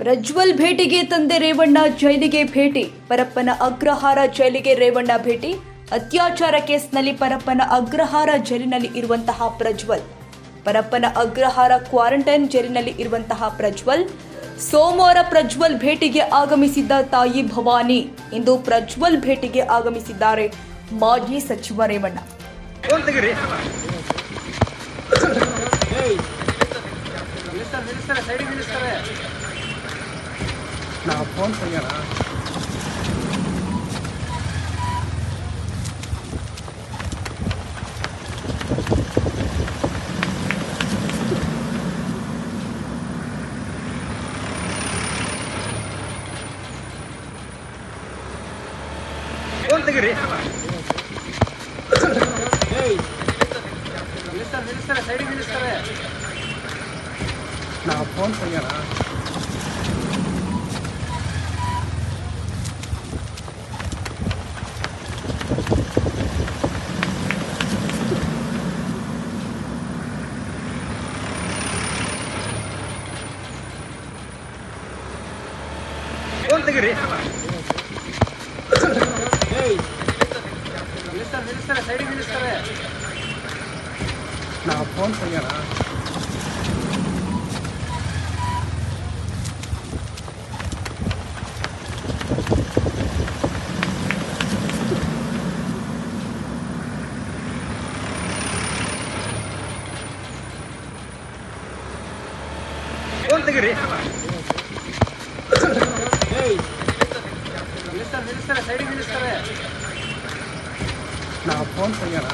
ಪ್ರಜ್ವಲ್ ಭೇಟಿಗೆ ತಂದೆ ರೇವಣ್ಣ ಜೈಲಿಗೆ ಭೇಟಿ. ಪರಪ್ಪನ ಅಗ್ರಹಾರ ಜೈಲಿಗೆ ರೇವಣ್ಣ ಭೇಟಿ. ಅತ್ಯಾಚಾರ ಕೇಸ್ನಲ್ಲಿ ಪರಪ್ಪನ ಅಗ್ರಹಾರ ಜೈಲಿನಲ್ಲಿ ಇರುವಂತಹ ಪ್ರಜ್ವಲ್. ಪರಪ್ಪನ ಅಗ್ರಹಾರ ಕ್ವಾರಂಟೈನ್ ಜೈಲಿನಲ್ಲಿ ಇರುವಂತಹ ಪ್ರಜ್ವಲ್. ಸೋಮವಾರ ಪ್ರಜ್ವಲ್ ಭೇಟಿಗೆ ಆಗಮಿಸಿದ್ದ ತಾಯಿ ಭವಾನಿ. ಇಂದು ಪ್ರಜ್ವಲ್ ಭೇಟಿಗೆ ಆಗಮಿಸಿದ್ದಾರೆ ಮಾಜಿ ಸಚಿವ ರೇವಣ್ಣ. ಫೋನ್ ತೆಗೆಯೋಣ. ಫೋನ್ ತೆಗೀರಿ. ಸೈಡಿಗೆ ನಿಲ್ಲಿಸ್ತಾರೆ. ನಾವು ಫೋನ್ ತೆಗೆಯೋಣ. ಫೋನ್ ತೆಗೀರಿ. ಸೈಡಿಗೆ ನಿಲ್ಲಿಸ್ತಾರೆ. ನಾವು ಫೋನ್ ತೆಗೆಯೋಣ. ಫೋನ್ ತೆಗೀರಿ. ಸೈಡಿಗೆ ನಿಲ್ಲಿಸ್ತಾರೆ. ನಾವು ಫೋನ್ ತೆಗೆಯೋಣ.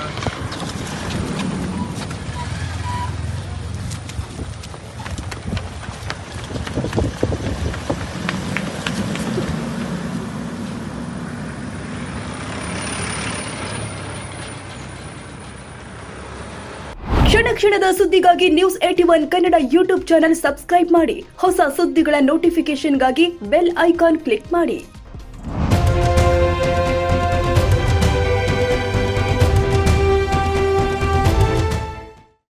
ಕ್ಷಣ ಕ್ಷಣದ ಸುದ್ದಿಗಾಗಿ news 81 Kannada YouTube channel subscribe ಮಾಡಿ. ಹೊಸ ಸುದ್ದಿಗಳ ನೋಟಿಫಿಕೇಶನ್ಗಾಗಿ ಬೆಲ್ ಐಕಾನ್ ಕ್ಲಿಕ್ ಮಾಡಿ.